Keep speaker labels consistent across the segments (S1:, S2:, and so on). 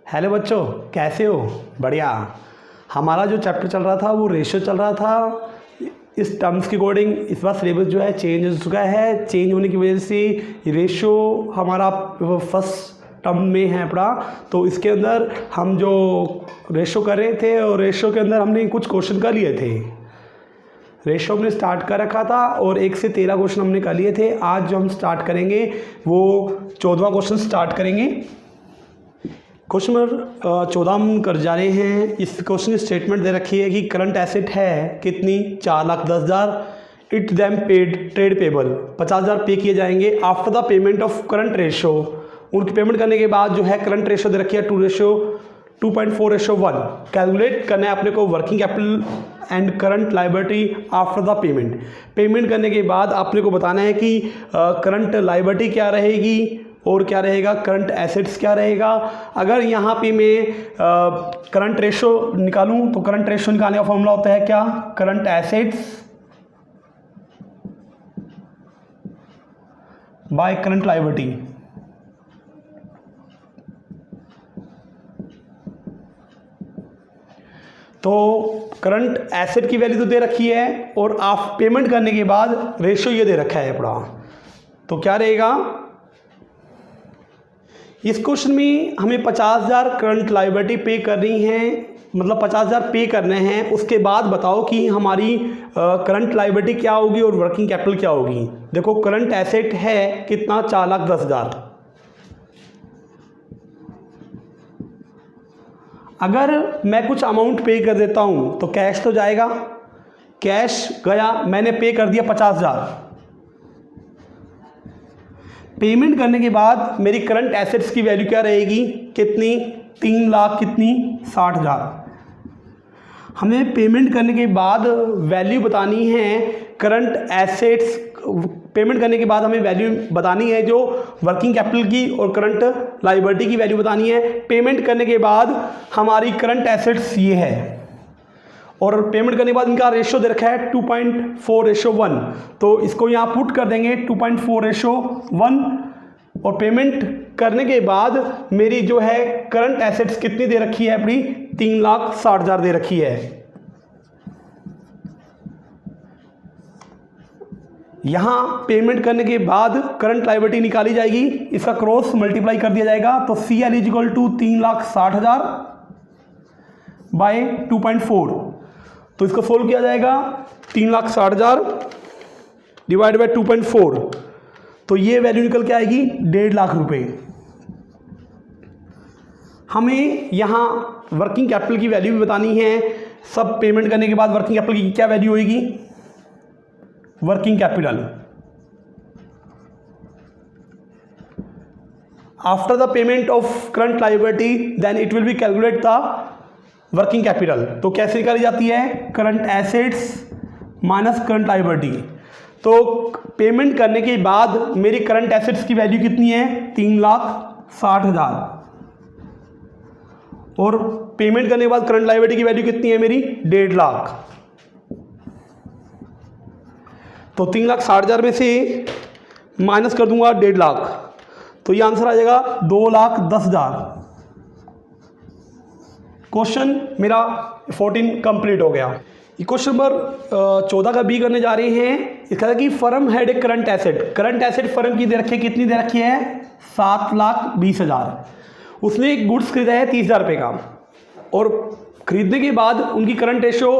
S1: Hello बच्चों, कैसे हो? बढ़िया। हमारा जो चैप्टर चल रहा था वो रेशियो चल रहा था। इस टर्म्स के अकॉर्डिंग इस बार सिलेबस जो है चेंज हो चुका है। चेंज होने की वजह से रेशियो हमारा फर्स्ट टर्म में है पड़ा, तो इसके अंदर हम जो रेशियो कर रहे थे और रेशियो के अंदर हमने कुछ क्वेश्चन कर लिए थे। रेशियो हमने स्टार्ट कर रखा था और 1 से 13 क्वेश्चन हमने कर लिए थे। आज जो हम स्टार्ट करेंगे वो 14वां क्वेश्चन स्टार्ट करेंगे। क्वेश्चन नंबर 14 हम कर जा रहे हैं। इस क्वेश्चन की स्टेटमेंट दे रखी है कि करंट एसेट है कितनी, 4,10,000। It them paid trade payable, 50,000 पे किए जाएंगे after the payment of current ratio. उनकी पेमेंट करने के बाद जो है करंट रेशियो दे रखी है 2.4:1। कैलकुलेट करना है अपने को working capital and current liability after the payment. Payment करने के बाद आपने को बताना है कि करंट लायबिलिटी क्या रहेगी और क्या रहेगा, करंट एसेट्स क्या रहेगा। अगर यहाँ पे मैं करंट रेशो निकालूं तो करंट रेशो निकालने का फॉर्मूला होता है क्या, current assets bye current liability. तो करंट एसेट की वैल्यू तो दे रखी है और आप पेमेंट करने के बाद रेशो ये दे रखा है अपना, तो क्या रहेगा। इस क्वेश्चन में हमें 50,000 करंट लायबिलिटी पे करनी है, मतलब 50,000 पे करने हैं। उसके बाद बताओ कि हमारी करंट लायबिलिटी क्या होगी और वर्किंग कैपिटल क्या होगी। देखो करंट एसेट है कितना, 4,10,000। अगर मैं कुछ अमाउंट पे कर देता हूँ तो कैश तो जाएगा, कैश गया, मैंने पे कर दिया 50,000। पेमेंट करने के बाद मेरी करंट एसेट्स की वैल्यू क्या रहेगी, कितनी, 3,60,000। हमें पेमेंट करने के बाद वैल्यू बतानी है करंट एसेट्स। पेमेंट करने के बाद हमें वैल्यू बतानी है जो वर्किंग कैपिटल की और करंट लायबिलिटी की वैल्यू बतानी है। पेमेंट करने के बाद हमारी करंट एसेट्स ये है और पेमेंट करने के बाद इनका रेशियो दे रखा है 2.4:1। तो इसको यहाँ पुट कर देंगे 2.4:1 और पेमेंट करने के बाद मेरी जो है करंट एसेट्स कितनी दे रखी है अपनी, 3,60,000 दे रखी है। यहाँ पेमेंट करने के बाद करंट लायबिलिटी निकाली जाएगी, इसका क्रॉस मल्टीप्लाई कर दिया जाएगा। तो CL = 3,60,000 बाय 2.4। तो इसको सोल्व किया जाएगा, 3,60,000 डिवाइड बाय 2.4। तो ये वैल्यू निकल के आएगी 1.5 लाख रुपए। हमें यहाँ वर्किंग कैपिटल की वैल्यू भी बतानी है। सब पेमेंट करने के बाद वर्किंग कैपिटल की क्या वैल्यू होगी, working capital after the payment of current liability then it will be calculate the working capital. तो कैसे निकाली जाती है, current assets minus current liability. तो पेमेंट करने के बाद मेरी करंट एसेट्स की वैल्यू कितनी है, 3,60,000 और पेमेंट करने के बाद करंट लायबिलिटी की वैल्यू कितनी है मेरी, 1.5 लाख। तो 3,60,000 में से माइनस कर दूंगा 1.5 लाख, तो ये आंसर आ जाएगा 2,10,000। क्वेश्चन मेरा 14 कंप्लीट हो गया। क्वेश्चन नंबर 14 का बी करने जा रहे हैं। इसका कि firm had a current asset. Current asset firm की दे रखी है, कितनी दे रखी है, 7,20,000। उसने एक गुड्स खरीदा है 30,000 रुपये का और खरीदने के बाद उनकी करंट रेशो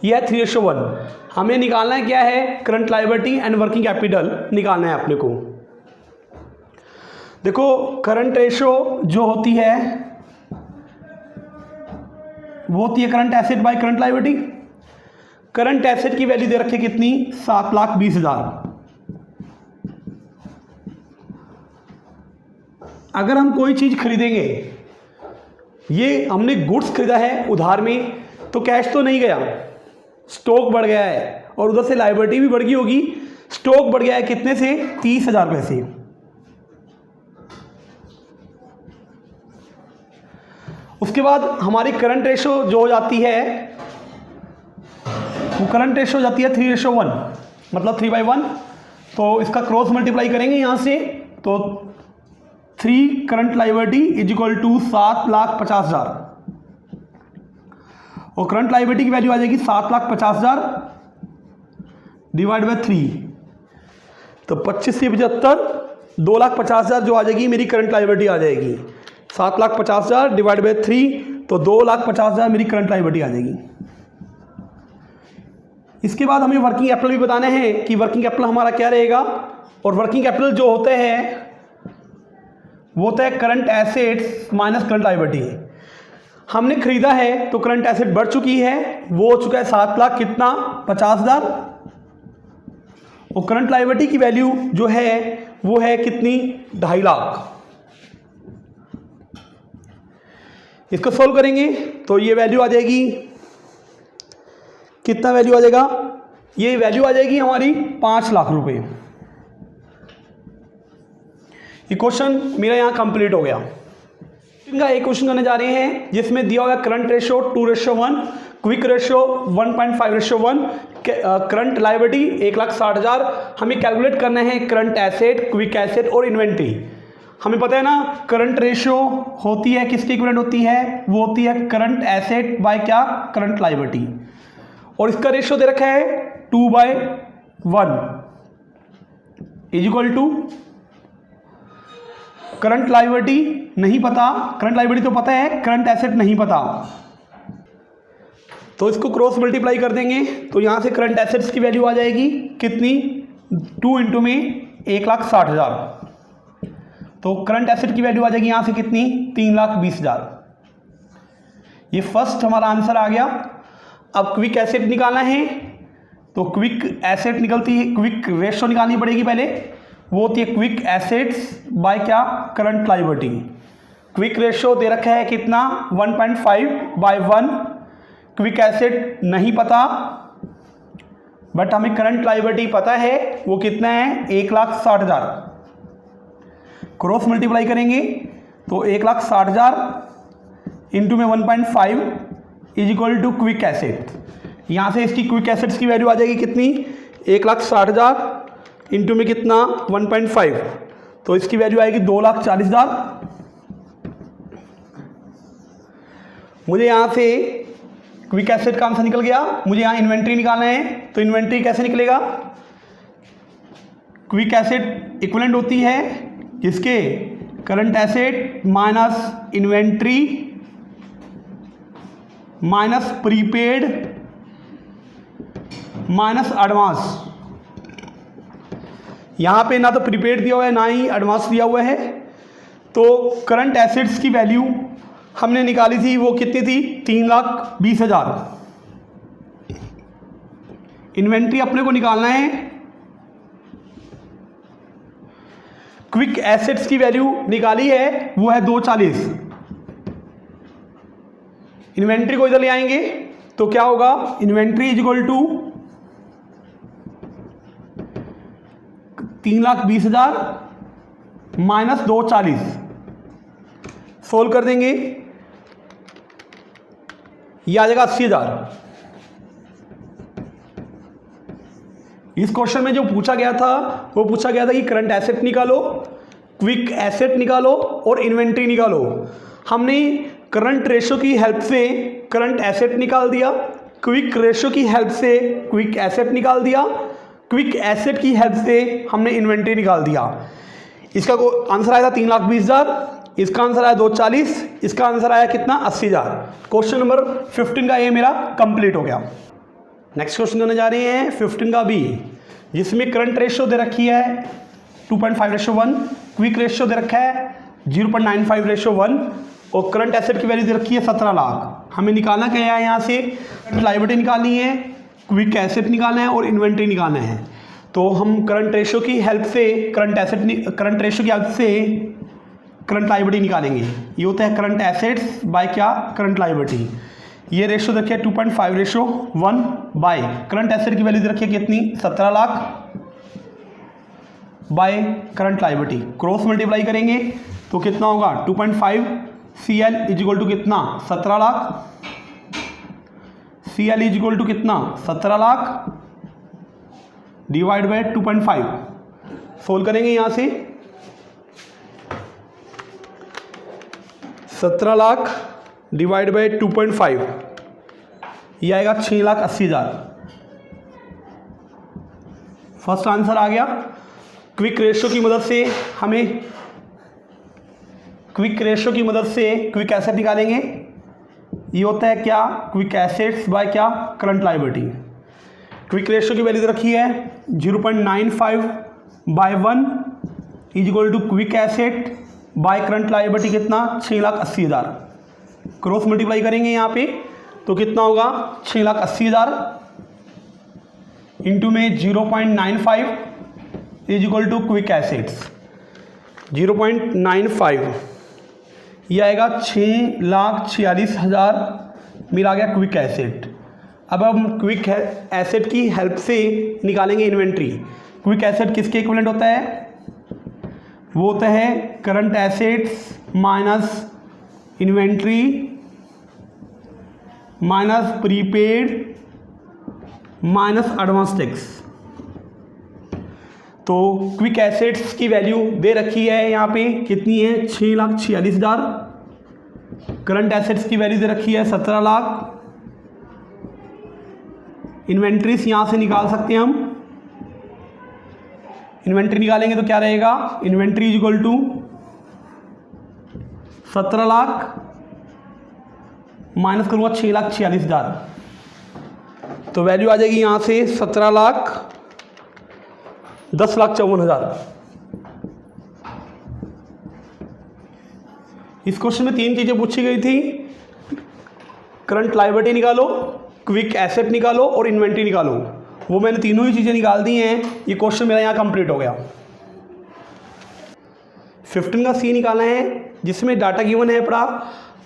S1: यह है 3:1। हमें निकालना है क्या है, current liability and working capital निकालना है अपने को। देखो करंट रेशो जो होती है वो होती है current asset by current liability. Current asset की वैल्यू दे रखी है कितनी, 7,20,000। अगर हम कोई चीज खरीदेंगे, ये हमने गुड्स खरीदा है उधार में, तो कैश तो नहीं गया, स्टॉक बढ़ गया है और उधर से लायबिलिटी भी बढ़ गई होगी। स्टॉक बढ़ गया है कितने से, 30,000 रुपये से। उसके बाद हमारी करंट रेशो जो हो जाती है वो करंट रेशो हो जाती है 3:1, मतलब 3/1। तो इसका क्रॉस मल्टीप्लाई करेंगे यहाँ से, तो 3 current liability is equal to 7,50,000 और करंट लायबिलिटी की वैल्यू आ जाएगी 7,50,000 डिवाइड बाय 3, तो 25 से 75 2,50,000 जो आ जाएगी मेरी करंट लायबिलिटी आ जाएगी। 7,50,000 डिवाइड बाय 3 तो 2,50,000 मेरी करंट लायबिलिटी आ जाएगी। इसके बाद हमें वर्किंग कैपिटल भी बताने हैं कि वर्किंग कैपिटल हमारा क्या रहेगा। और वर्किंग कैपिटल जो होते हैं वो होता है current assets minus current liability. हमने खरीदा है तो करंट एसेट बढ़ चुकी है, वो हो चुका है 7,50,000 और करंट लायबिलिटी की वैल्यू जो है वो है कितनी 2.5 लाख। इसको सोल्व करेंगे तो ये वैल्यू आ जाएगी, कितना वैल्यू आ जाएगा, ये वैल्यू आ जाएगी हमारी 5 लाख रुपए। ये क्वेश्चन मेरा यहाँ कंप्लीट हो गया। इनका एक क्वेश्चन करने जा रहे हैं जिसमें दिया हुआ है current ratio 2:1, quick ratio 1.5:1, current liability 1,60,000। हमें कैलकुलेट करना है करंट एसेट, क्विक एसेट और इन्वेंट्री। हमें पता है ना करंट रेशियो होती है किसके इक्विवेलेंट होती है, वो होती है करंट एसेट बाय क्या, करंट लायबिलिटी। और इसका रेशियो दे रखा है 2/1 is equal to current liability नहीं पता, करंट लायबिलिटी तो पता है, करंट एसेट नहीं पता, तो इसको क्रॉस मल्टीप्लाई कर देंगे तो यहां से करंट एसेट्स की वैल्यू आ जाएगी कितनी, 2 इंटू में 1,60,000, तो करंट एसेट की वैल्यू आ जाएगी यहां से कितनी 3,20,000। ये फर्स्ट हमारा आंसर आ गया। अब क्विक एसेट निकालना है तो क्विक एसेट निकलती है, क्विक रेशियो निकालनी पड़ेगी पहले, वो होती है क्विक एसेट्स बाय क्या, करंट लायबिलिटी। क्विक रेशियो दे रखा है कितना 1.5/1। क्विक एसेट नहीं पता बट हमें करंट लायबिलिटी पता है, वो कितना है 1,60,000। क्रॉस मल्टीप्लाई करेंगे तो 1,60,000 इंटू में 1.5 is equal to quick asset. यहाँ से इसकी क्विक एसेट्स की वैल्यू आ जाएगी कितनी 1,60,000 इंटू में कितना 1.5, तो इसकी वैल्यू आएगी 2,40,000। मुझे यहाँ से क्विक एसेट का आंसर निकल गया। मुझे यहाँ इन्वेंट्री निकालना है तो इन्वेंट्री कैसे निकलेगा, क्विक एसेट इक्विवेलेंट होती है किसके, current asset minus inventory minus prepaid minus advance. यहाँ पे ना तो प्रीपेड दिया हुआ है ना ही एडवांस दिया हुआ है, तो करंट एसेट्स की वैल्यू हमने निकाली थी वो कितनी थी 3,20,000। इन्वेंट्री अपने को निकालना है, क्विक एसेट्स की वैल्यू निकाली है वो है 240। इन्वेंट्री को इधर ले आएंगे तो क्या होगा, inventory is equal to 3,20,000 minus 240। Solve कर देंगे ये आ जाएगा 80,000। इस क्वेश्चन में जो पूछा गया था वो पूछा गया था कि करंट एसेट निकालो, क्विक एसेट निकालो और इन्वेंट्री निकालो। हमने करंट रेशियो की हेल्प से करंट एसेट निकाल दिया, क्विक रेशियो की हेल्प से क्विक एसेट निकाल दिया, क्विक एसेट की हेल्प से हमने इन्वेंट्री निकाल दिया। इसका आंसर आया था 3,20,000, इसका आंसर आया 240, इसका आंसर आया कितना 80,000। क्वेश्चन नंबर 15 का ये मेरा कंप्लीट हो गया। नेक्स्ट क्वेश्चन करने जा रहे हैं 15 का बी, जिसमें करंट रेशियो दे रखी है 2.5:1, क्विक रेशियो दे रखा है 0.95:1 और करंट एसेट की वैल्यू दे रखी है 17 लाख। हमें निकालना क्या है, यहाँ से लायबिलिटी निकालनी है, क्विक एसेट निकालना है और इन्वेंट्री निकालना है। तो हम करंट रेशियो की हेल्प से करंट रेशियो की हेल्प से करंट लायबिलिटी निकालेंगे। ये होता है करंट एसेट्स बाय क्या, करंट लायबिलिटी। ये रेशियो देखिए 2.5:1 बाय करंट एसेट की वैल्यू दे रखी है कितनी 17 lakh bye current liability. Cross multiply करेंगे तो कितना होगा 2.5 CL इज इक्वल टू कितना 17 lakh, CL is equal to कितना 17 लाख डिवाइड बाय 2.5। सोल्व करेंगे यहाँ से 17 लाख डिवाइड बाई 2.5, ये आएगा 6,80,000। फर्स्ट आंसर आ गया। क्विक रेशियो की मदद से हमें क्विक एसेट निकालेंगे। ये होता है क्या, क्विक एसेट्स बाय क्या, करंट लायबिलिटी। क्विक रेशियो की वैल्यू रखी है 0.95/1 is equal to quick asset by current liability कितना, 6,80,000। क्रॉस मल्टीप्लाई करेंगे यहाँ पे तो कितना होगा, 6,80,000 इंटू में 0.95 is equal to quick assets 0.95, ये आएगा 6,46,000 मिला गया क्विक एसेट। अब हम क्विक एसेट की हेल्प से निकालेंगे इन्वेंट्री। क्विक एसेट किसके इक्विवेलेंट होता है, वो होता है current assets minus inventory minus prepaid minus advance tax. तो क्विक एसेट्स की वैल्यू दे रखी है यहाँ पे कितनी है, 6,46,000। करंट एसेट्स की वैल्यू दे रखी है 17 लाख। इन्वेंट्रीज यहाँ से निकाल सकते हैं हम। इन्वेंट्री निकालेंगे तो क्या रहेगा, inventory is equal to 17 lakh minus करूँगा 6,46,000, तो वैल्यू आ जाएगी यहाँ से 17 लाख 10,54,000। इस क्वेश्चन में 3 चीज़ें पूछी गई थी, करंट लायबिलिटी निकालो, क्विक एसेट निकालो और इन्वेंट्री निकालो। वो मैंने तीनों ही चीज़ें निकाल दी हैं। ये क्वेश्चन मेरा यहाँ कंप्लीट हो गया। 15 का सी निकालना है, जिसमें डाटा गिवन है पड़ा,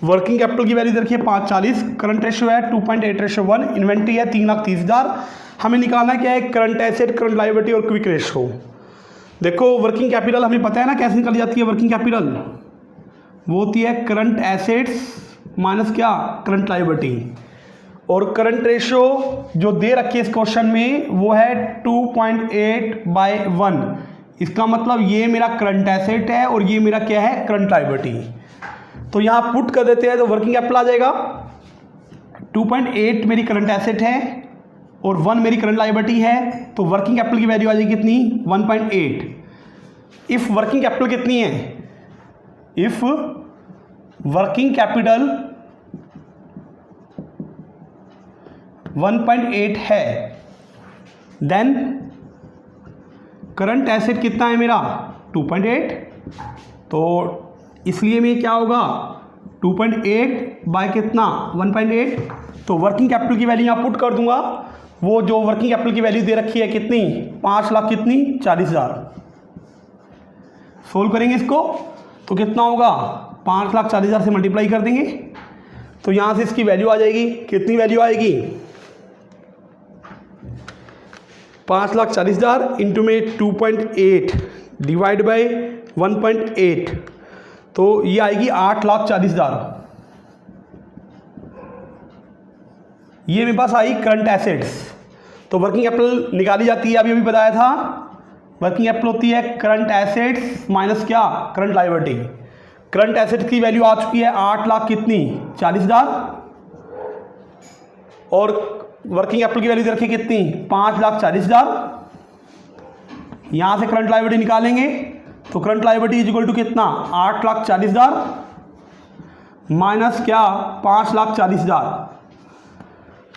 S1: वर्किंग कैपिटल की वैल्यू रखी है 540, करंट रेशियो है 2.8:1, इन्वेंट्री है 3,30,000। हमें निकालना क्या है, करंट एसेट, करंट लायबिलिटी और क्विक रेशियो। देखो वर्किंग कैपिटल हमें पता है ना कैसे निकल जाती है। वर्किंग कैपिटल वो होती है करंट एसेट्स माइनस क्या, करंट लायबिलिटी। और करंट रेशियो जो दे रखी है इस क्वेश्चन में वो है 2.8/1। इसका मतलब ये मेरा करंट एसेट है और ये मेरा क्या है, करंट लायबिलिटी। तो यहाँ पुट कर देते हैं तो वर्किंग कैपिटल आ जाएगा। 2.8 मेरी करंट एसेट है और 1 मेरी करंट लायबिलिटी है, तो वर्किंग कैपिटल की वैल्यू आ जाएगी कितनी, 1.8। इफ वर्किंग कैपिटल कितनी है, इफ वर्किंग कैपिटल 1.8 है, देन करंट एसेट कितना है मेरा, 2.8। तो इसलिए में क्या होगा, 2.8 बाय कितना, 1.8। तो वर्किंग कैपिटल की वैल्यू यहाँ पुट कर दूंगा। वो जो वर्किंग कैपिटल की वैल्यू दे रखी है कितनी, 5 लाख कितनी, 40,000। सोल्व करेंगे इसको तो कितना होगा, 5,40,000 से मल्टीप्लाई कर देंगे तो यहाँ से इसकी वैल्यू आ जाएगी। कितनी वैल्यू आएगी, 5,40,000 इंटू में 2.8 डिवाइड बाई 1.8, तो ये आएगी 8,40,000। ये मेरे पास आई करंट एसेट्स। तो वर्किंग कैपिटल निकाली जाती है, अभी बताया था। वर्किंग कैपिटल होती है करंट एसेट्स माइनस क्या, करंट लायबिलिटी। करंट एसेट की वैल्यू आ चुकी है 8 लाख कितनी, 40,000। और वर्किंग कैपिटल की वैल्यू रखी कितनी, 5,40,000। यहां से करंट लायबिलिटी निकालेंगे तो current liability is equal to कितना, 8,40,000 माइनस क्या, 5,40,000।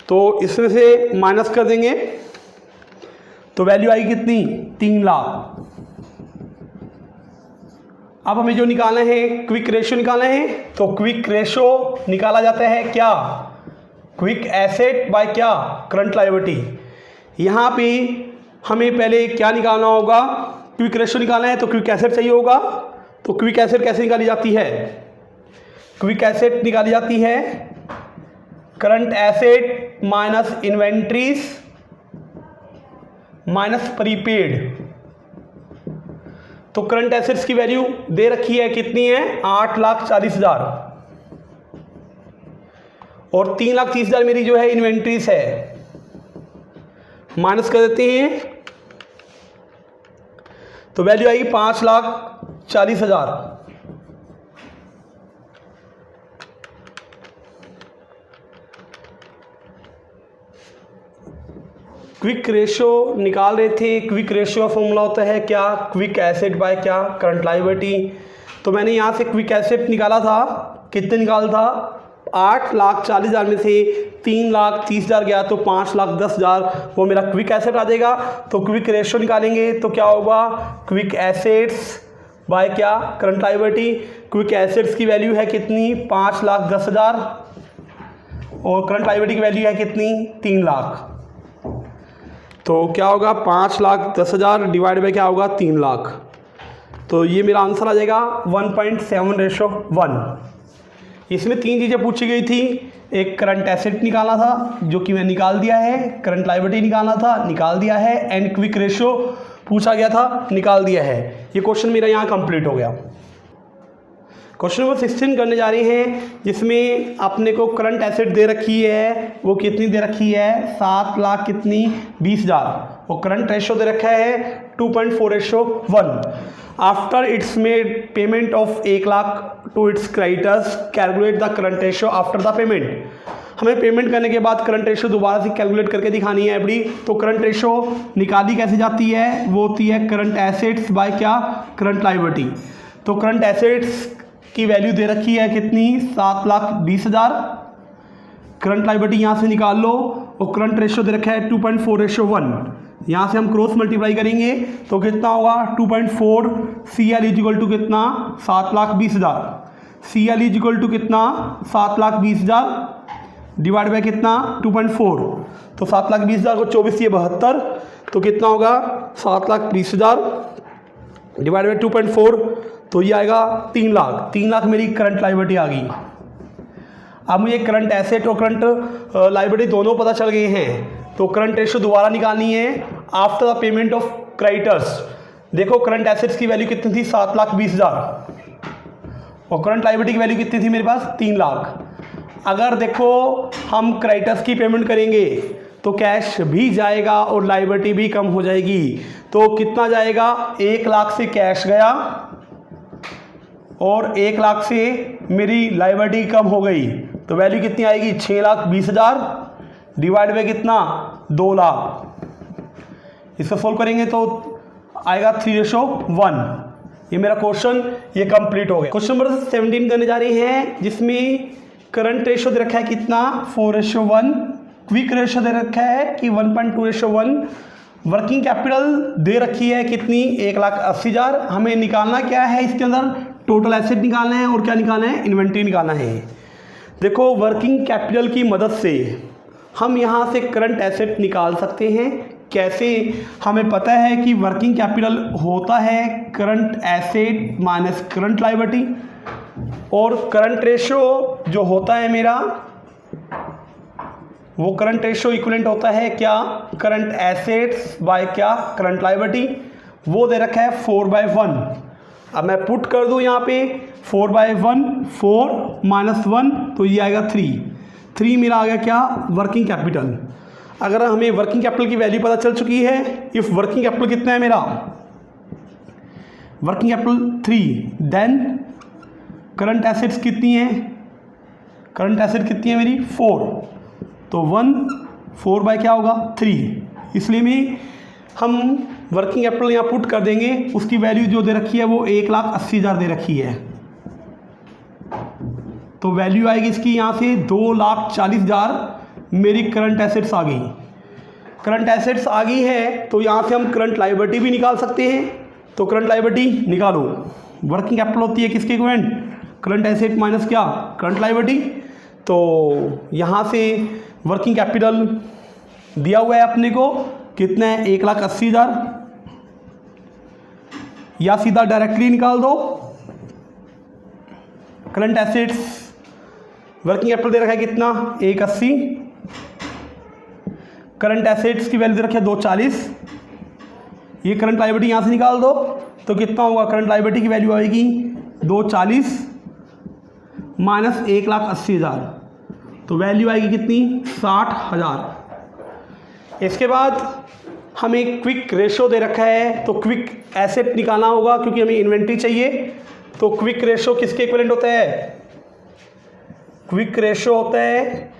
S1: तो इसमें से माइनस कर देंगे तो वैल्यू आएगी कितनी, 3 लाख। अब हमें जो निकालना है, क्विक रेशियो निकालना है। तो क्विक रेशियो निकाला जाता है क्या, क्विक एसेट बाय क्या, करंट लायबिलिटी। यहाँ पे हमें पहले क्या निकालना होगा, क्विक रेशियो निकालना है तो क्विक एसेट चाहिए होगा। तो क्विक एसेट कैसे निकाली जाती है, क्विक एसेट निकाली जाती है current asset minus inventories minus prepaid. तो करंट एसेट्स की वैल्यू दे रखी है कितनी है, 8,40,000 और 3,30,000 मेरी जो है इन्वेंट्रीज है। माइनस कर देते हैं तो वैल्यू आएगी 5,40,000। क्विक रेशो निकाल रहे थे। क्विक रेशो का फॉर्मूला होता है क्या, क्विक एसेट बाय क्या, करंट लायबिलिटी। तो मैंने यहाँ से क्विक एसेट निकाला था, कितने निकाला था, 8,40,000 में से 3,30,000 गया तो 5,10,000, वो मेरा क्विक एसेट आ जाएगा। तो क्विक रेशो निकालेंगे तो क्या होगा, क्विक एसेट्स बाय क्या, करंट लायबिलिटी। क्विक एसेट्स की वैल्यू है कितनी, 5,10,000 और करंट लायबिलिटी की वैल्यू है कितनी, 3 लाख। तो क्या होगा, 5,10,000 डिवाइड बाय क्या होगा, 3 लाख। तो ये मेरा आंसर आ जाएगा 1.7:1। इसमें 3 चीज़ें पूछी गई थी, एक करंट एसेट निकालना था जो कि मैं निकाल दिया है, करंट लायबिलिटी निकालना था, निकाल दिया है, एंड क्विक रेशो पूछा गया था, निकाल दिया है। ये क्वेश्चन मेरा यहाँ कंप्लीट हो गया। क्वेश्चन नंबर 16 करने जा रहे हैं, जिसमें अपने को करंट एसेट दे रखी है, वो कितनी दे रखी है, 7 लाख कितनी, 20,000, और करंट रेशो दे रखा है 2.4:1। After its made payment of 1 lakh to its creditors, calculate the current ratio after the payment. हमें पेमेंट करने के बाद करंट रेशो दोबारा से कैलकुलेट करके दिखानी है एवरी। तो करंट रेशो निकाली कैसे जाती है, वो होती है करंट एसेट्स बाय क्या, करंट लायबिलिटी। तो करंट एसेट्स की वैल्यू दे रखी है कितनी, 7,20,000, करंट लायबिलिटी यहाँ से निकाल लो, और करंट रेशो दे रखा है 2.4:1। यहाँ से हम क्रॉस मल्टीप्लाई करेंगे तो कितना होगा, 2.4, CL इजिकल टू कितना, 7,20,000, CL इजिकल टू कितना, 7,20,000 डिवाइड बाय कितना, 2.4। तो 7,20,000 को 24 ये 72, तो कितना होगा, 7,20,000 डिवाइड बाय 2.4, तो ये आएगा 3 लाख। 3 लाख मेरी करंट लायबिलिटी आ गई। अब मुझे करंट एसेट और करंट लायबिलिटी दोनों पता चल गए हैं, तो करंट रेशो दोबारा निकालनी है after the payment of creditors. देखो करंट एसेट्स की वैल्यू कितनी थी, 7,20,000, और करंट लायबिलिटी की वैल्यू कितनी थी मेरे पास, 3 लाख। अगर देखो हम क्रेडिटर्स की पेमेंट करेंगे तो कैश भी जाएगा और लायबिलिटी भी कम हो जाएगी। तो कितना जाएगा, 1 लाख से कैश गया और 1 लाख से मेरी लायबिलिटी कम हो गई, तो वैल्यू कितनी आएगी, 6,20,000 डिवाइड बाय कितना, 2 लाख। इसको सोल्व करेंगे तो आएगा 3:1। ये मेरा क्वेश्चन ये कंप्लीट हो गया। क्वेश्चन नंबर 17 करने जा रहे हैं, जिसमें करंट रेशो दे रखा है कितना, 4:1, क्विक रेशो दे रखा है कि 1.2:1, वर्किंग कैपिटल दे रखी है कितनी, 1,80,000। हमें निकालना क्या है, इसके अंदर टोटल एसेट निकालना है और क्या निकालना है, इन्वेंट्री निकालना है। देखो वर्किंग कैपिटल की मदद से हम यहाँ से करंट एसेट निकाल सकते हैं। कैसे, हमें पता है कि वर्किंग कैपिटल होता है current asset minus current liability, और करंट रेशो जो होता है मेरा, वो करंट रेशो इक्विवेलेंट होता है क्या, करंट एसेट्स बाय क्या, करंट लायबिलिटी। वो दे रखा है 4/1। अब मैं पुट कर दूं यहाँ पे 4/1, 4 - 1, तो ये आएगा 3 मेरा आ गया क्या, वर्किंग कैपिटल। अगर हमें वर्किंग कैपिटल की वैल्यू पता चल चुकी है, इफ वर्किंग कैपिटल कितना है मेरा, working capital 3, then current assets कितनी है, करंट एसेट कितनी है मेरी, 4, तो 1 4 बाय क्या होगा, 3। इसलिए में हम वर्किंग कैपिटल यहाँ पुट कर देंगे, उसकी वैल्यू जो दे रखी है वो 1,80,000 दे रखी है। तो वैल्यू आएगी इसकी यहाँ से 2,40,000 मेरी करंट एसेट्स आ गई। करंट एसेट्स आ गई है तो यहाँ से हम करंट लायबिलिटी भी निकाल सकते हैं। तो करंट लायबिलिटी निकालो, वर्किंग कैपिटल होती है किसके इक्विवेलेंट, करंट एसेट माइनस क्या, करंट लायबिलिटी। तो यहाँ से वर्किंग कैपिटल दिया हुआ है अपने को कितना है, 1,80,000, या सीधा डायरेक्टली निकाल दो। करंट एसेट्स वर्किंग कैपिटल दे रखा है कितना, 180, करंट एसेट्स की वैल्यू दे रखी है 240, ये करंट लायबिलिटी यहाँ से निकाल दो तो कितना होगा, करंट लायबिलिटी की वैल्यू आएगी 240 माइनस 1,80,000, तो वैल्यू आएगी कितनी, 60,000। इसके बाद हमें क्विक रेशो दे रखा है तो क्विक एसेट निकालना होगा क्योंकि हमें इन्वेंट्री चाहिए। तो क्विक रेशो किसके इक्विवेलेंट होता है, क्विक रेशो होता है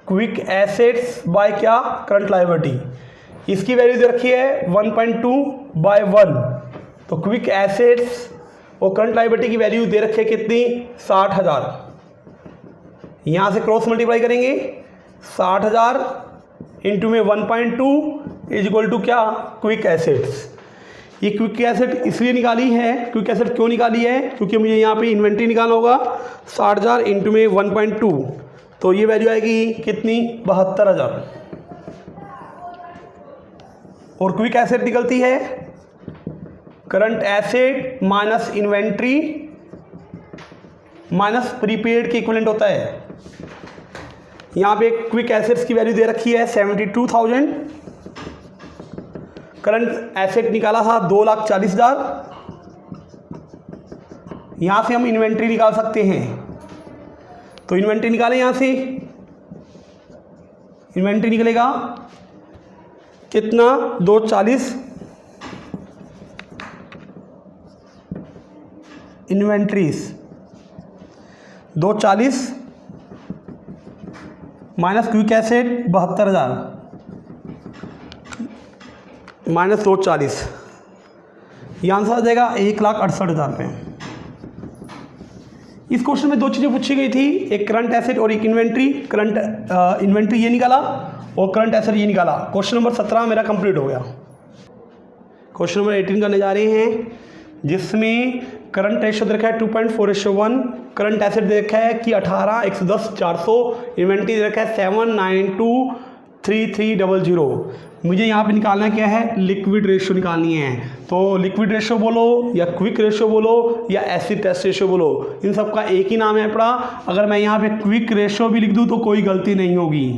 S1: क्विक एसेट्स बाय क्या, करंट लायबिलिटी। इसकी वैल्यू दे रखी है 1.2/1। तो क्विक एसेट्स और करंट लायबिलिटी की वैल्यू दे रखी है कितनी, 60,000। यहाँ से क्रॉस मल्टीप्लाई करेंगे, 60,000 इंटू में 1.2 इज इक्वल टू क्या, क्विक एसेट्स। ये क्विक एसेट इसलिए निकाली है, क्विक एसेट क्यों निकाली है, क्योंकि मुझे यहाँ पे इन्वेंट्री निकालना होगा। 60,000 इंटू में 1.2, तो ये वैल्यू आएगी कितनी, 72,000। और क्विक एसेट निकलती है current asset minus inventory minus prepaid के इक्विवेलेंट होता है। यहाँ पे क्विक एसेट्स की वैल्यू दे रखी है 72,000, करंट एसेट निकाला था 2,40,000। यहाँ से हम इन्वेंट्री निकाल सकते हैं, तो इन्वेंट्री निकालें। यहाँ से इन्वेंट्री निकलेगा कितना, 240। Inventories 240 minus quick asset 72,000 minus 240, ये आंसर आ जाएगा 1,68,000 रुपये। इस क्वेश्चन में दो चीज़ें पूछी गई थी, एक करंट एसेट और एक इन्वेंट्री। करंट इन्वेंट्री ये निकाला और करंट एसेट ये निकाला। क्वेश्चन नंबर 17 मेरा कंप्लीट हो गया। क्वेश्चन नंबर 18 करने जा रहे हैं, जिसमें करंट रेशो दे रखा है 2.4:1, करंट एसेट दे रखा है कि 18, 110, 400, इन्वेंट्री दे रखा है 7923300। मुझे यहाँ पे निकालना क्या है, लिक्विड रेशो निकालनी है। तो लिक्विड रेशो बोलो या क्विक रेशो बोलो या एसिड टेस्ट रेशो बोलो, इन सब का एक ही नाम है अपना। अगर मैं यहाँ पे क्विक रेशो भी लिख दूँ तो कोई गलती नहीं होगी।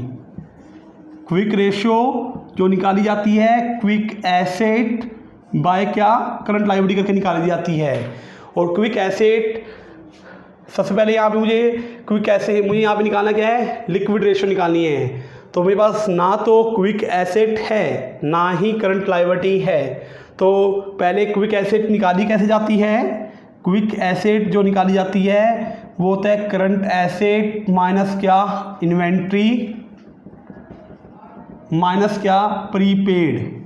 S1: क्विक रेशो जो निकाली जाती है क्विक एसेट बाय क्या, करंट लायबिलिटी करके निकाली जाती है। और क्विक एसेट सबसे पहले यहाँ पे मुझे क्विक एसेट, मुझे यहाँ पे निकालना क्या है, लिक्विड रेशो निकालनी है। तो मेरे पास ना तो क्विक एसेट है ना ही करंट लायबिलिटी है। तो पहले क्विक एसेट निकाली कैसे जाती है, क्विक एसेट जो निकाली जाती है वो होता है करंट एसेट माइनस क्या, इन्वेंट्री माइनस क्या, प्रीपेड,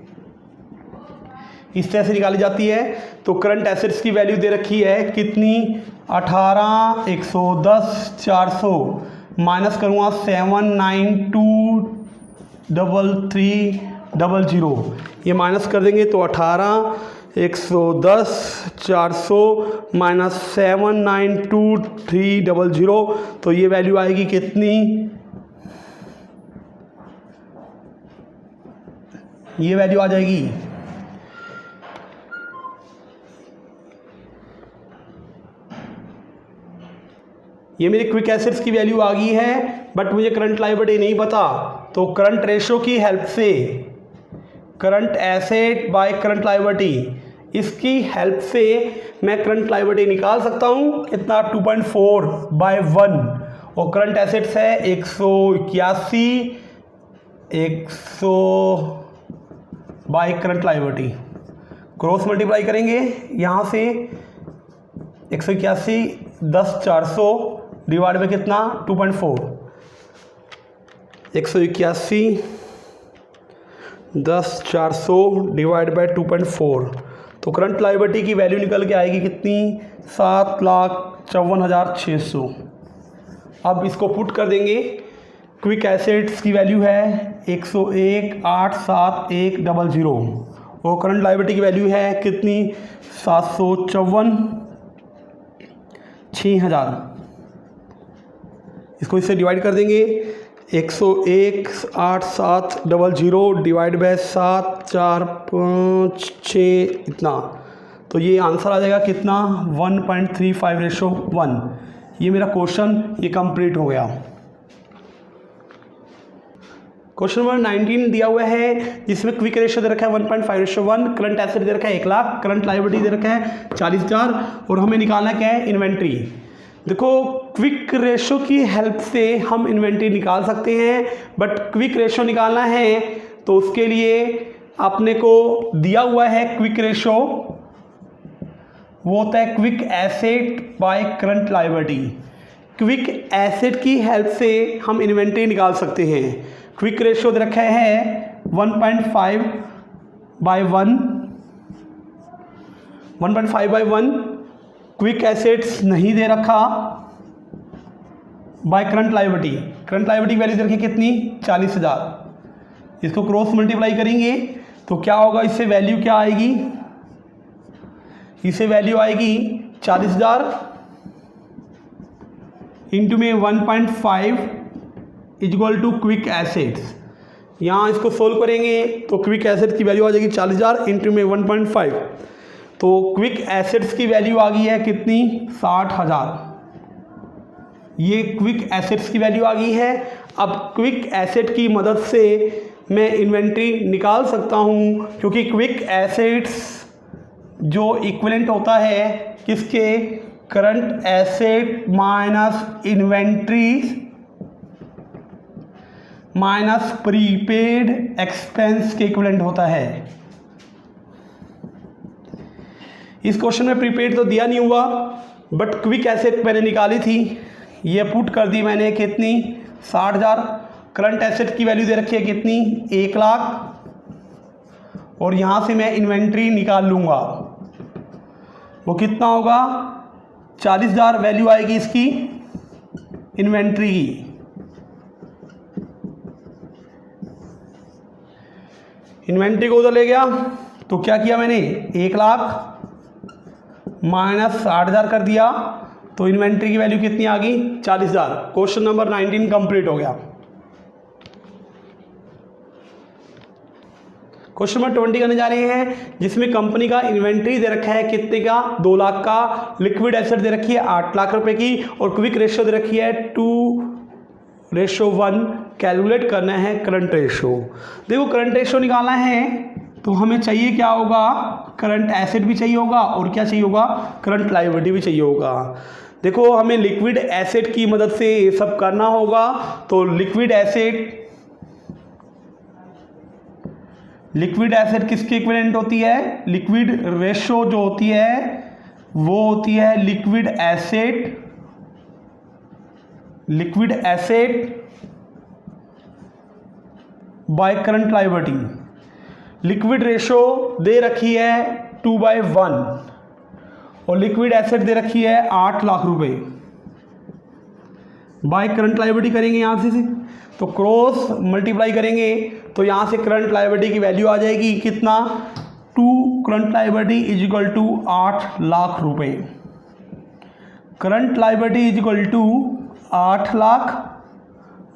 S1: इस तरह से निकाली जाती है। तो करंट एसेट्स की वैल्यू दे रखी है कितनी, 18, 110, 400 माइनस करूँगा 7923300, ये माइनस कर देंगे तो 18, 110, 400 माइनस 7923300, तो ये वैल्यू आएगी कितनी, ये वैल्यू आ जाएगी ये मेरी क्विक एसेट्स की वैल्यू आ गई है, बट मुझे करंट लायबिलिटी नहीं पता। तो करंट रेशो की हेल्प से, current asset by current liability, इसकी हेल्प से मैं करंट लायबिलिटी निकाल सकता हूँ कितना, 2.4/1। और करंट एसेट्स है 181, 100 bye current liability, cross multiply करेंगे। यहाँ से 181 10 400 डिवाइड में कितना, 2.4, 181 10 400 डिवाइड बाय 2.4, तो करंट लायबिलिटी की वैल्यू निकल के आएगी कितनी, 7,54,600। अब इसको पुट कर देंगे, क्विक एसेट्स की वैल्यू है 101,871,000 और करंट लायबिलिटी की वैल्यू है कितनी, 754,6,000। इसको इससे डिवाइड कर देंगे, 101,871,000 डिवाइड बाय 7,4,5,6 इतना, तो ये आंसर आ जाएगा कितना, 1.35:1। ये मेरा क्वेश्चन ये कंप्लीट हो गया। क्वेश्चन नंबर 19 दिया हुआ है, जिसमें क्विक रेशो दे रखा है 1.5:1, करंट एसेट दे रखा है 1,00,000, करंट लायबिलिटी दे रखा है 40,000 और हमें निकालना क्या है, इन्वेंट्री। देखो क्विक रेशो की हेल्प से हम इन्वेंट्री निकाल सकते हैं, बट क्विक रेशो निकालना है तो उसके लिए अपने को दिया हुआ है क्विक रेशो, वो होता है quick asset by current liability. Quick asset की हेल्प से हम इन्वेंट्री निकाल सकते हैं। क्विक रेशो दे रखा है 1.5/1, 1.5/1 क्विक एसेट्स नहीं दे रखा by current liability. Current liability value दे रखी कितनी 40,000। इसको क्रॉस मल्टीप्लाई करेंगे तो क्या होगा, इससे वैल्यू क्या आएगी, इससे वैल्यू आएगी 40,000 इंटू में 1.5 इक्वल टू क्विक एसेट्स। यहाँ इसको सोल्व करेंगे तो क्विक एसेट्स की वैल्यू आ जाएगी 40,000 इंटू में 1.5, तो क्विक एसेट्स की वैल्यू आ गई है कितनी 60,000। ये क्विक एसेट्स की वैल्यू आ गई है। अब क्विक एसेट की मदद से मैं इन्वेंट्री निकाल सकता हूँ, क्योंकि क्विक एसेट्स जो इक्विवेलेंट होता है किसके, current asset minus inventory minus prepaid expense के इक्विवेलेंट होता है। इस क्वेश्चन में प्रीपेड तो दिया नहीं हुआ, बट क्विक एसेट मैंने निकाली थी, ये पुट कर दी मैंने कितनी 60,000। करंट एसेट की वैल्यू दे रखी है कितनी 1 लाख, और यहाँ से मैं इन्वेंट्री निकाल लूँगा, वो कितना होगा 40,000 वैल्यू आएगी इसकी इन्वेंट्री की। इन्वेंट्री को उधर ले गया तो क्या किया मैंने 1 लाख माइनस 60,000 कर दिया, तो इन्वेंट्री की वैल्यू कितनी आ गई 40,000। क्वेश्चन नंबर 19 कंप्लीट हो गया। क्वेश्चन नंबर 20 करने जा रहे हैं, जिसमें कंपनी का इन्वेंट्री दे रखा है कितने का 2 लाख का, लिक्विड एसेट दे रखी है 8 लाख रुपए की, और क्विक रेशियो दे रखी है 2:1। कैलकुलेट करना है करंट रेशियो। देखो करंट रेशियो निकालना है तो हमें चाहिए क्या होगा, करंट एसेट भी चाहिए होगा, और क्या चाहिए होगा, करंट लायबिलिटी भी चाहिए होगा। देखो हमें लिक्विड एसेट की मदद से ये सब करना होगा। तो लिक्विड एसेट किसके इक्विवेलेंट होती है, लिक्विड रेशियो जो होती है वो होती है liquid asset by current liability. Liquid ratio दे रखी है 2/1 और लिक्विड एसेट दे रखी है 8 लाख रुपए। बाय करंट लायबिलिटी करेंगे यहाँ से तो क्रॉस मल्टीप्लाई करेंगे तो यहाँ से करंट लायबिलिटी की वैल्यू आ जाएगी कितना 2 current liability is equal to 8 lakh रुपए। Current liability is equal to 8 lakh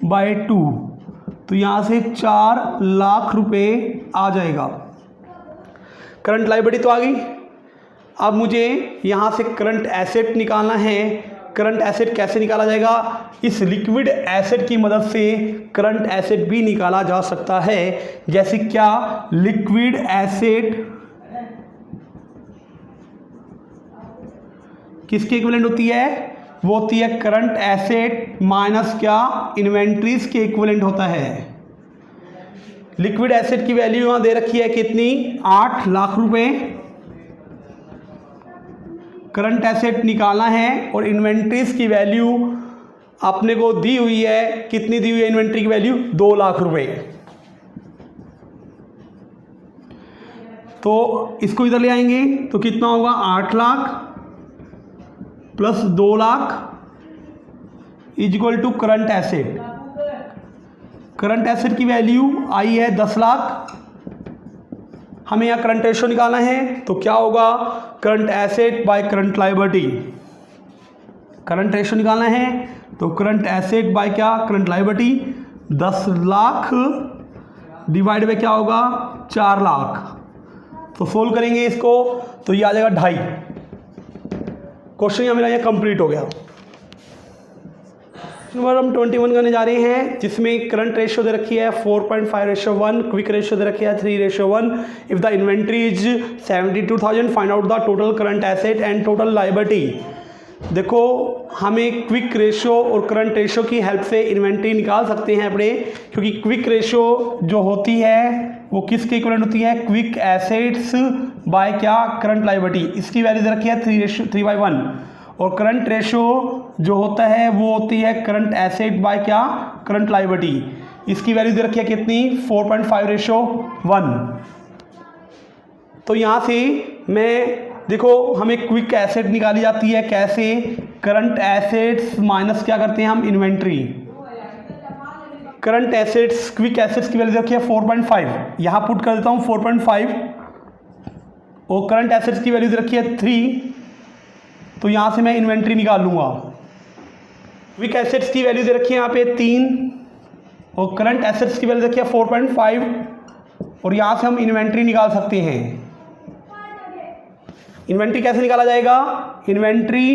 S1: by 2, तो यहाँ से 4 लाख रुपए आ जाएगा। करंट लायबिलिटी तो आ गई। अब मुझे यहाँ से करंट एसेट निकालना है। करंट एसेट कैसे निकाला जाएगा, इस लिक्विड एसेट की मदद से करंट एसेट भी निकाला जा सकता है। जैसे क्या, लिक्विड एसेट किसके इक्विवेलेंट होती है, वो होती है करंट एसेट माइनस क्या, इन्वेंट्रीज के इक्विवेलेंट होता है। लिक्विड एसेट की वैल्यू यहां दे रखी है कितनी 8 लाख रुपए। करंट एसेट निकालना है और इन्वेंट्रीज की वैल्यू अपने को दी हुई है, कितनी दी हुई है इन्वेंट्री की वैल्यू 2 लाख रुपए। तो इसको इधर ले आएंगे तो कितना होगा 8 lakh plus 2 lakh is equal to current asset. Current asset की वैल्यू आई है 10 लाख। हमें यहाँ करंट रेशियो निकालना है तो क्या होगा, current asset by current liability. Current ratio निकालना है तो करंट एसेट बाय क्या, current liability. 10 lakh divide by क्या होगा 4 लाख। तो सोल्व करेंगे इसको तो ये आ जाएगा 2.5। क्वेश्चन यहाँ मेरा ये कंप्लीट हो गया। नंबर हम 21 करने जा रहे हैं, जिसमें करंट रेशियो दे रखी है 4.5:1, क्विक रेशियो दे रखी है 3:1। If the inventory is 72,000 find out the total current asset and total liability. देखो हमें क्विक रेशियो और करंट रेशियो की हेल्प से इन्वेंट्री निकाल सकते हैं अपने, क्योंकि क्विक रेशियो जो होती है वो किसके इक्विवेलेंट होती है, क्विक एसेट्स बाय क्या, करंट लायबिलिटी। इसकी वैल्यू दे रखी है 3:1। और करंट रेशियो जो होता है वो होती है करंट एसेट बाय क्या, करंट लायबिलिटी। इसकी वैल्यू दे रखी है कितनी 4.5:1। तो यहाँ से मैं देखो हमें क्विक एसेट निकाली जाती है कैसे, करंट एसेट्स माइनस क्या करते हैं हम inventory. Current assets quick assets की वैल्यू रखी है 4.5, यहाँ पुट कर देता हूँ 4.5 और करंट एसेट्स की वैल्यू रखी है 3, तो यहाँ से मैं इन्वेंट्री निकाल लूँगा। क्विक एसेट्स की वैल्यू दे रखी है यहाँ पे 3 और करंट एसेट्स की वैल्यू रखी है 4.5 और यहाँ से हम इन्वेंट्री निकाल सकते हैं। इन्वेंट्री कैसे निकाला जाएगा, inventory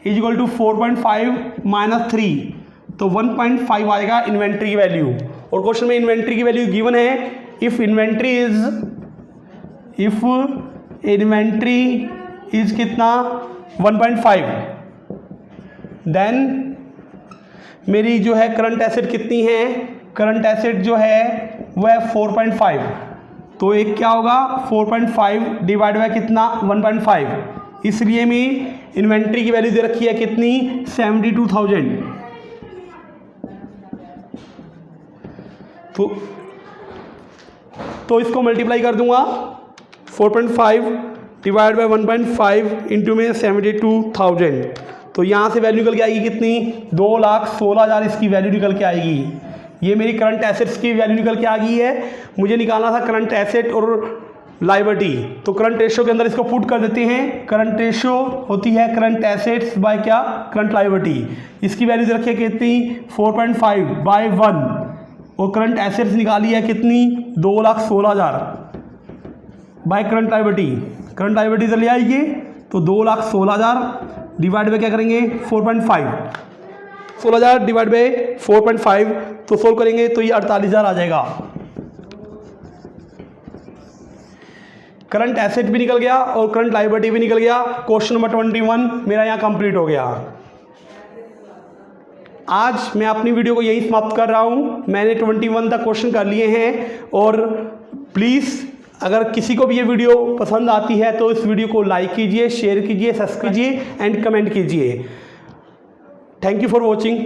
S1: is equal to 4.5 minus 3, तो 1.5 आएगा इन्वेंट्री की वैल्यू। और क्वेश्चन में इन्वेंट्री की वैल्यू गिवन है, इफ इन्वेंट्री इज कितना 1.5, देन मेरी जो है करंट एसेट कितनी है, करंट एसेट जो है वो है 4.5, तो एक क्या होगा 4.5 डिवाइड बाय कितना 1.5, इसलिए मैं इन्वेंट्री की वैल्यू दे रखी है कितनी 72,000। तो इसको मल्टीप्लाई कर दूंगा 4.5 डिवाइड बाय 1.5 इंटू में 72,000, तो यहाँ से वैल्यू निकल के आएगी कितनी 2,16,000 इसकी वैल्यू निकल के आएगी। ये मेरी करंट एसेट्स की वैल्यू निकल के आ गई है। मुझे निकालना था करंट एसेट और लायबिलिटी, तो करंट रेशो के अंदर इसको पुट कर देते हैं। करंट रेशो होती है करंट एसेट्स बाय क्या करंट लायबिलिटी, इसकी वैल्यू दे रखी है कितनी 4.5 बाय 1 और करंट एसेट्स निकाली है कितनी 2,16,000 bye current liability. Current liability से ले आइए तो 2,16,000 डिवाइड बाय क्या करेंगे 4.5, 16,000 डिवाइड बाय 4.5, तो सोल्व करेंगे तो ये 48,000 आ जाएगा। करंट एसेट भी निकल गया और करंट लायबिलिटी भी निकल गया। क्वेश्चन नंबर 21 मेरा यहाँ कंप्लीट हो गया। आज मैं अपनी वीडियो को यहीं समाप्त कर रहा हूँ। मैंने 21 तक क्वेश्चन कर लिए हैं और प्लीज़ अगर किसी को भी ये वीडियो पसंद आती है तो इस वीडियो को लाइक कीजिए, शेयर कीजिए, सब्सक्राइब कीजिए एंड कमेंट कीजिए। Thank you for watching.